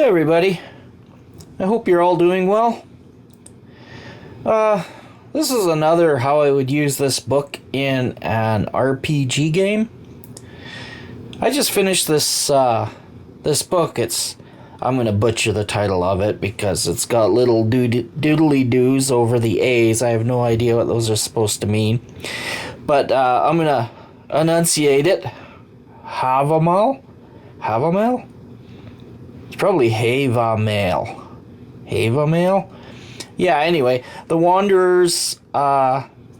Hey everybody, I hope you're all doing well. This is another how I would use this book in an RPG game. I just finished this book. I'm gonna butcher the title of it because it's got little doodly doos over the A's. I have no idea what those are supposed to mean. But I'm gonna enunciate it. Havamal? Havamal? It's probably Havamal. Havamal? Yeah, anyway, The Wanderers, Havamal.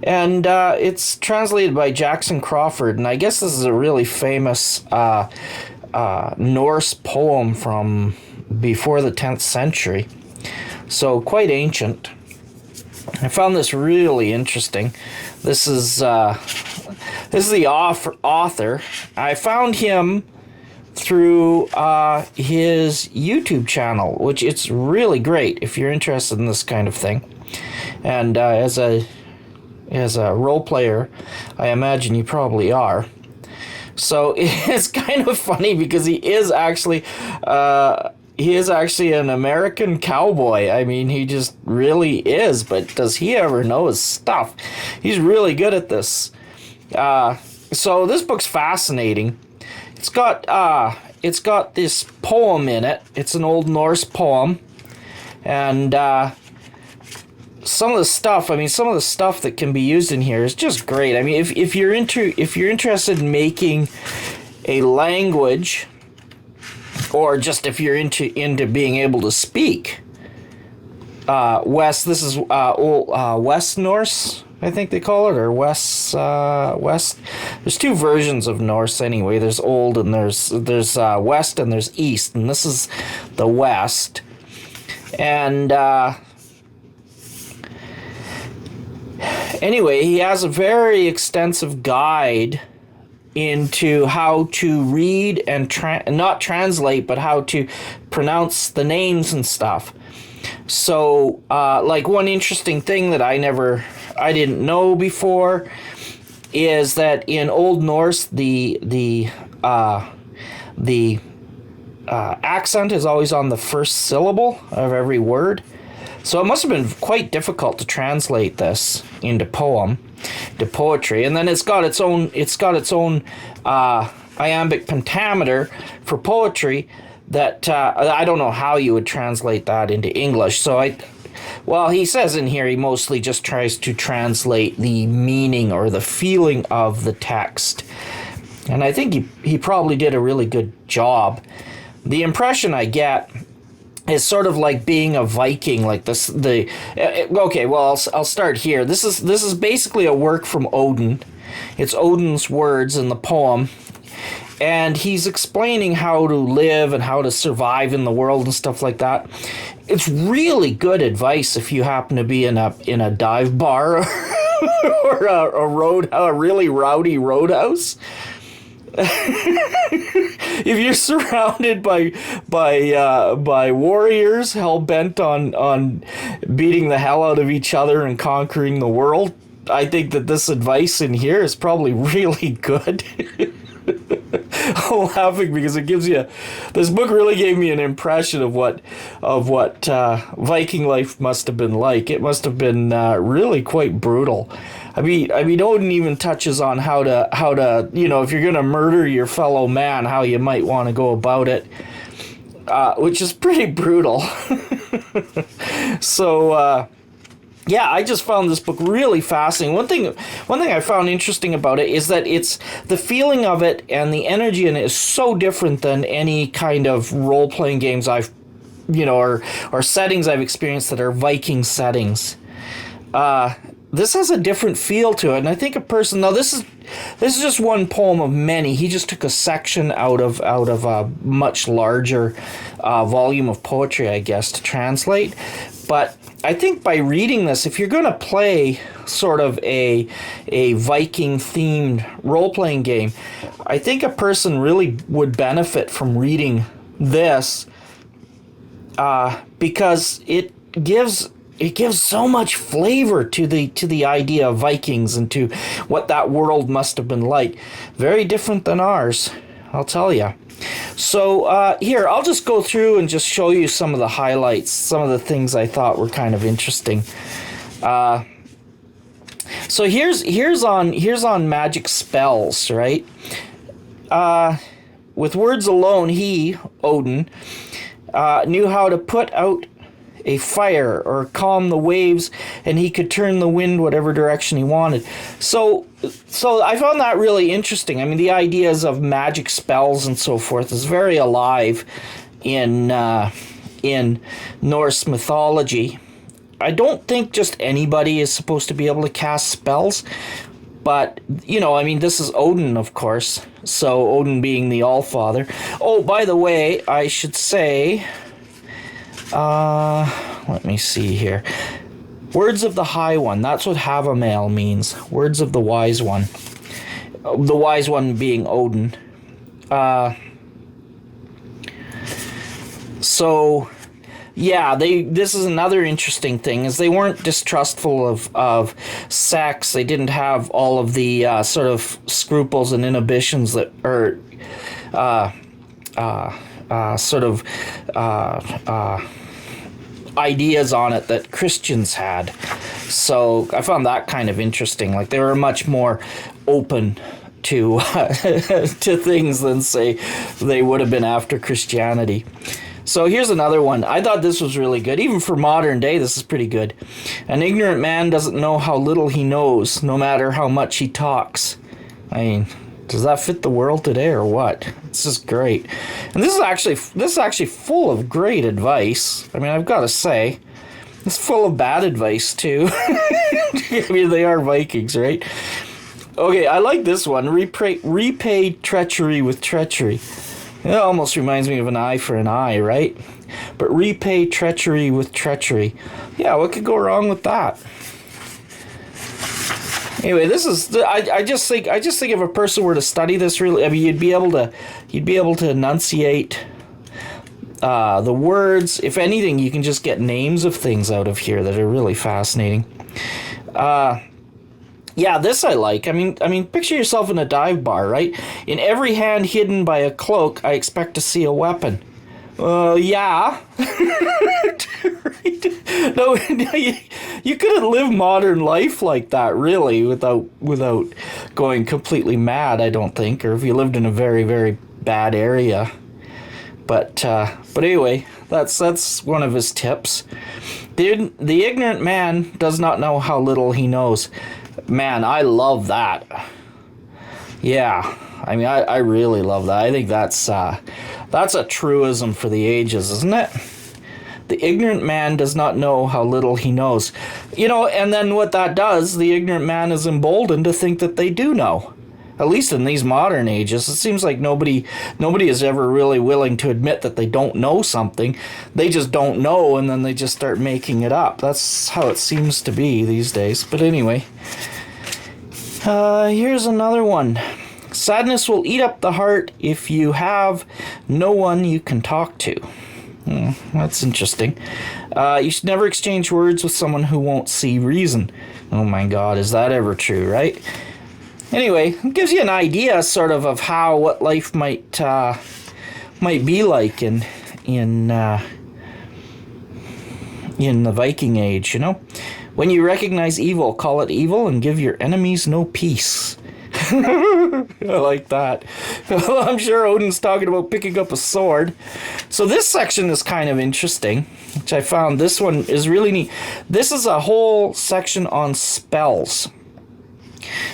And it's translated by Jackson Crawford, and I guess this is a really famous Norse poem from before the 10th century. So quite ancient. I found this really interesting. This is the author. I found him through his YouTube channel, which it's really great if you're interested in this kind of thing. And as a role player, I imagine you probably are. So it's kind of funny because he is actually an American cowboy. I mean, he just really is. But does he ever know his stuff? He's really good at this. So this book's fascinating. It's got this poem in it. It's an old Norse poem, and some of the stuff that can be used in here is just great. I mean, if you're interested in making a language, or just if you're into being able to speak West, this is West Norse, I think they call it, or West. There's two versions of Norse anyway. There's Old and there's West and there's East, and this is the West. And anyway, he has a very extensive guide into how to read and not translate, but how to pronounce the names and stuff. So, like one interesting thing that I didn't know before is that in Old Norse, the accent is always on the first syllable of every word. So it must have been quite difficult to translate this into poetry. And then it's got its own iambic pentameter for poetry that I don't know how you would translate that into English. So he says in here he mostly just tries to translate the meaning or the feeling of the text. And I think he probably did a really good job. The impression I get is sort of like being a Viking, like this. I'll start here. This is basically a work from Odin. It's Odin's words in the poem, and he's explaining how to live and how to survive in the world and stuff like that. It's really good advice if you happen to be in a dive bar or a really rowdy roadhouse. If you're surrounded by warriors hell bent on beating the hell out of each other and conquering the world, I think that this advice in here is probably really good. I'm laughing because this book really gave me an impression of what Viking life must have been like. It must have been really quite brutal. I mean, Odin even touches on how to if you're gonna murder your fellow man, how you might want to go about it, which is pretty brutal. So. Yeah, I just found this book really fascinating. One thing I found interesting about it is that it's the feeling of it and the energy in it is so different than any kind of role-playing games or settings I've experienced that are Viking settings. This has a different feel to it, and I think this is just one poem of many. He just took a section out of a much larger volume of poetry, I guess, to translate. But I think by reading this, if you're going to play sort of a Viking-themed role-playing game, I think a person really would benefit from reading this because it gives so much flavor to the idea of Vikings and to what that world must have been like. Very different than ours. I'll tell you. So here, I'll just go through and just show you some of the highlights, some of the things I thought were kind of interesting. So here's on magic spells, right? With words alone, he, Odin, knew how to put out a fire or calm the waves, and he could turn the wind whatever direction he wanted. So I found that really interesting. I mean, the ideas of magic spells and so forth is very alive in Norse mythology. I don't think just anybody is supposed to be able to cast spells, but, you know, I mean, this is Odin, of course, so Odin being the Allfather. Oh, by the way, I should say, let me see here. Words of the High One, that's what Havamal means. Words of the Wise One. The Wise One being Odin. So, yeah, this is another interesting thing, is they weren't distrustful of sex. They didn't have all of the sort of scruples and inhibitions that are ideas on it that Christians had. So I found that kind of interesting. Like, they were much more open to to things than, say, they would have been after Christianity. So here's another one. I thought this was really good. Even for modern day, this is pretty good. An ignorant man doesn't know how little he knows, no matter how much he talks. I mean, does that fit the world today or what? This is great. And this is actually full of great advice. I mean, I've got to say, it's full of bad advice too. I mean, they are Vikings, right? Okay, I like this one. Repay treachery with treachery. It almost reminds me of an eye for an eye, right? But repay treachery with treachery. Yeah, what could go wrong with that? Anyway, this is I just think if a person were to study this, really, I mean, you'd be able to enunciate the words. If anything, you can just get names of things out of here that are really fascinating. Yeah, this I like. I mean, picture yourself in a dive bar, right? In every hand hidden by a cloak, I expect to see a weapon. Yeah. No, you couldn't live modern life like that, really, without going completely mad, I don't think, or if you lived in a very, very bad area. But anyway, that's one of his tips. The ignorant man does not know how little he knows. Man, I love that. Yeah, I mean, I really love that. I think that's a truism for the ages, isn't it? The ignorant man does not know how little he knows. You know, and then what that does, the ignorant man is emboldened to think that they do know. At least in these modern ages, it seems like nobody is ever really willing to admit that they don't know something. They just don't know, and then they just start making it up. That's how it seems to be these days. But anyway, here's another one. Sadness will eat up the heart if you have no one you can talk to. That's interesting. You should never exchange words with someone who won't see reason. Oh my God, is that ever true, right? Anyway, it gives you an idea, sort of what life might be like in the Viking Age. You know, when you recognize evil, call it evil, and give your enemies no peace. I like that. I'm sure Odin's talking about picking up a sword. So this section is kind of interesting, which I found. This one is really neat. This is a whole section on spells.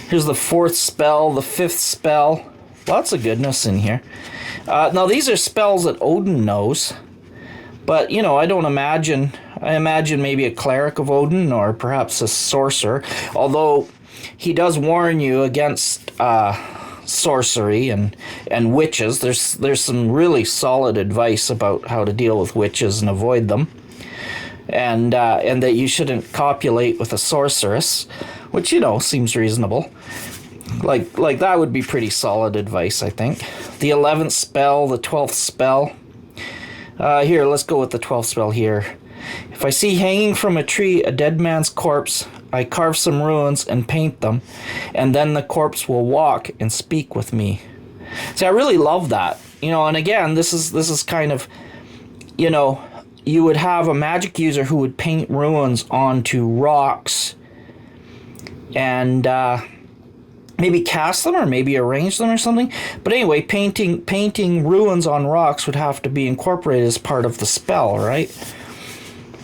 Here's the 4th spell, the 5th spell. Lots of goodness in here. Now, these are spells that Odin knows. But, you know, I imagine maybe a cleric of Odin or perhaps a sorcerer. Although he does warn you against sorcery and witches. There's some really solid advice about how to deal with witches and avoid them. And that you shouldn't copulate with a sorceress, which, you know, seems reasonable. Like that would be pretty solid advice, I think. The 11th spell, the 12th spell. Here, let's go with the 12th spell here. If I see hanging from a tree a dead man's corpse, I carve some runes and paint them, and then the corpse will walk and speak with me. See, I really love that. You know, and again, this is kind of, you know, you would have a magic user who would paint runes onto rocks and maybe cast them or maybe arrange them or something. But anyway, painting runes on rocks would have to be incorporated as part of the spell, right?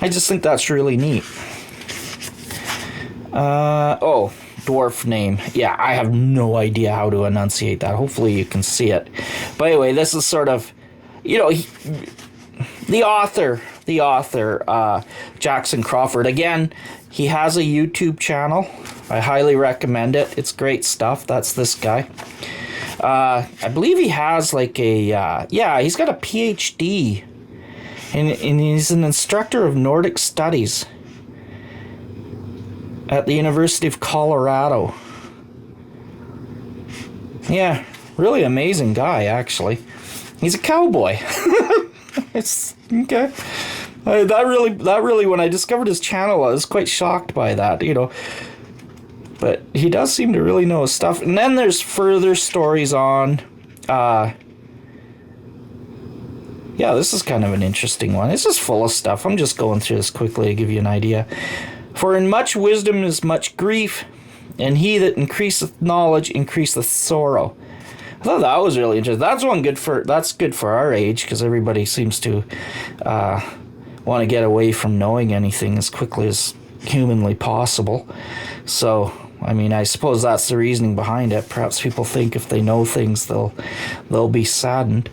I just think that's really neat. Oh, dwarf name. Yeah, I have no idea how to enunciate that. Hopefully you can see it. But anyway, this is sort of, you know, the author, Jackson Crawford. Again, he has a YouTube channel. I highly recommend it. It's great stuff. That's this guy. I believe he has like a, yeah, he's got a PhD. And he's an instructor of Nordic studies at the University of Colorado. Yeah, really amazing guy, actually. He's a cowboy. It's okay. That really, when I discovered his channel, I was quite shocked by that, you know. But he does seem to really know his stuff. And then there's further stories on, yeah, this is kind of an interesting one. It's just full of stuff. I'm just going through this quickly to give you an idea. For in much wisdom is much grief, and he that increaseth knowledge increaseth sorrow. I thought that was really interesting. That's good for our age, because everybody seems to want to get away from knowing anything as quickly as humanly possible. So, I mean, I suppose that's the reasoning behind it. Perhaps people think if they know things, they'll be saddened.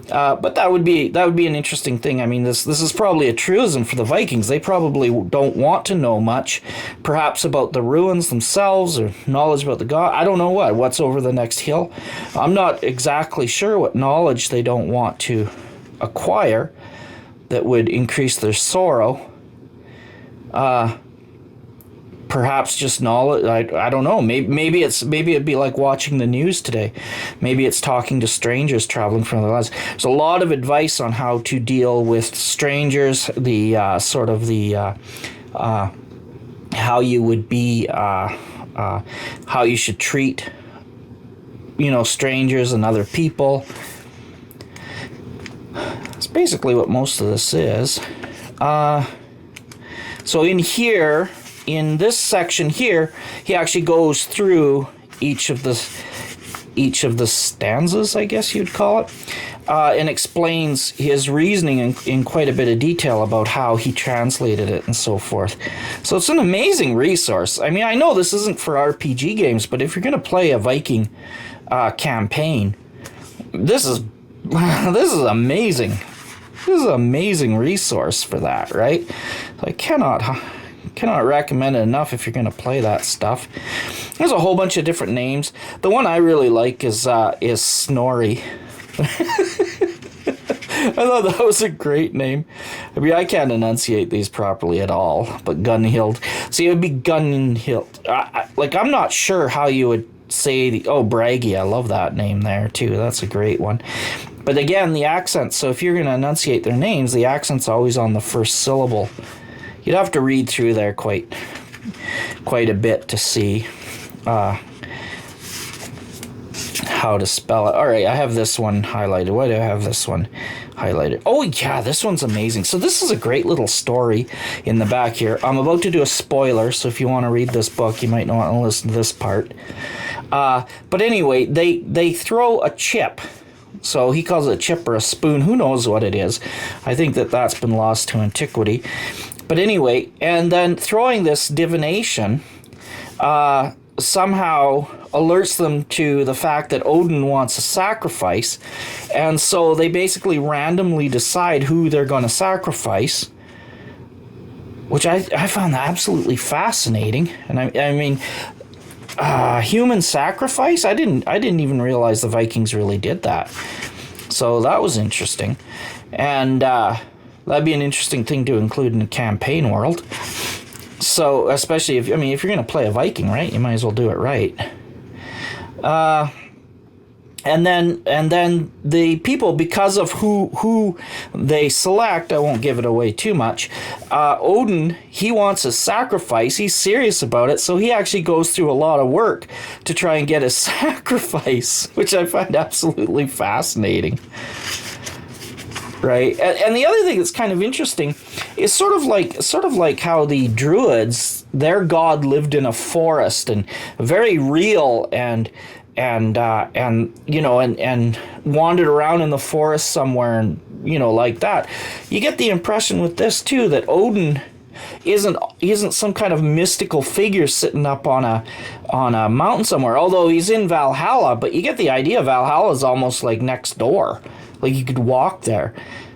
But that would be an interesting thing. I mean, this is probably a truism for the Vikings. They probably don't want to know much, perhaps about the ruins themselves or knowledge about the god. I don't know what's over the next hill. I'm not exactly sure what knowledge they don't want to acquire that would increase their sorrow. Perhaps just knowledge. I don't know. Maybe it'd be like watching the news today. Maybe it's talking to strangers traveling from other lands. There's a lot of advice on how to deal with strangers. How you would be, how you should treat, you know, strangers and other people. That's basically what most of this is. So in here. In this section here, he actually goes through each of the stanzas, I guess you'd call it, and explains his reasoning in quite a bit of detail about how he translated it and so forth. So it's an amazing resource. I mean, I know this isn't for RPG games, but if you're going to play a Viking campaign, this is amazing. This is an amazing resource for that, right? So I cannot recommend it enough if you're going to play that stuff. There's a whole bunch of different names. The one I really like is Snorri. I thought that was a great name. I mean, I can't enunciate these properly at all, but Gunhild. See, it would be Gunhild. I'm not sure how you would say Bragi. I love that name there, too. That's a great one. But again, the accent. So if you're going to enunciate their names, the accent's always on the first syllable. You'd have to read through there quite a bit to see how to spell it. All right, I have this one highlighted. Why do I have this one highlighted? Oh, yeah, this one's amazing. So this is a great little story in the back here. I'm about to do a spoiler, so if you want to read this book, you might not want to listen to this part. But anyway, they throw a chip. So he calls it a chip or a spoon. Who knows what it is? I think that's been lost to antiquity. But anyway, and then throwing this divination somehow alerts them to the fact that Odin wants a sacrifice. And so they basically randomly decide who they're going to sacrifice, which I found absolutely fascinating. And I mean, human sacrifice? I didn't even realize the Vikings really did that. So that was interesting. And that'd be an interesting thing to include in a campaign world. So, especially if you're going to play a Viking, right? You might as well do it right. And then the people, because of who they select, I won't give it away too much. Odin, he wants a sacrifice. He's serious about it, so he actually goes through a lot of work to try and get a sacrifice, which I find absolutely fascinating. Right, and the other thing that's kind of interesting is sort of like how the Druids, their god lived in a forest and very real and you know and wandered around in the forest somewhere and you know like that. You get the impression with this too that Odin isn't some kind of mystical figure sitting up on a mountain somewhere. Although he's in Valhalla, but you get the idea. Valhalla is almost like next door. Like you could walk there.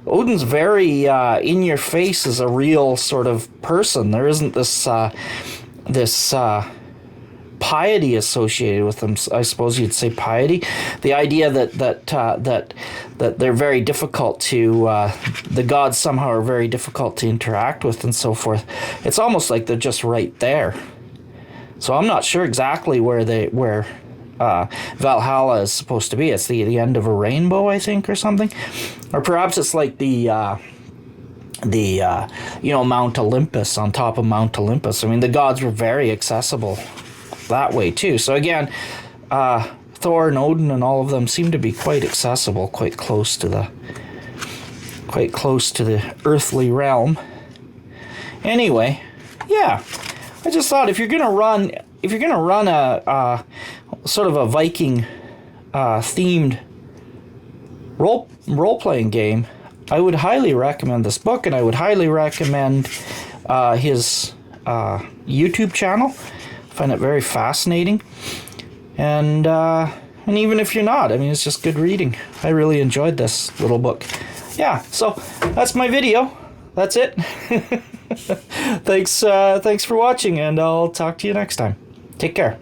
Odin's very in your face as a real sort of person. There isn't this piety associated with them. I suppose you'd say piety. The idea that they're very difficult to the gods somehow are very difficult to interact with and so forth. It's almost like they're just right there. So I'm not sure exactly where Valhalla is supposed to be. It's the end of a rainbow, I think, or something, or perhaps it's like the Mount Olympus, on top of Mount Olympus. I mean, the gods were very accessible that way too. So again, Thor and Odin and all of them seem to be quite accessible, quite close to the earthly realm. Anyway, yeah, I just thought if you're gonna run a sort of a Viking themed role-playing game, I would highly recommend this book, and I would highly recommend his YouTube channel. I find it very fascinating, and even if you're not, I mean, it's just good reading. I really enjoyed this little book. Yeah, so that's my video. That's it. Thanks for watching, and I'll talk to you next time. Take care.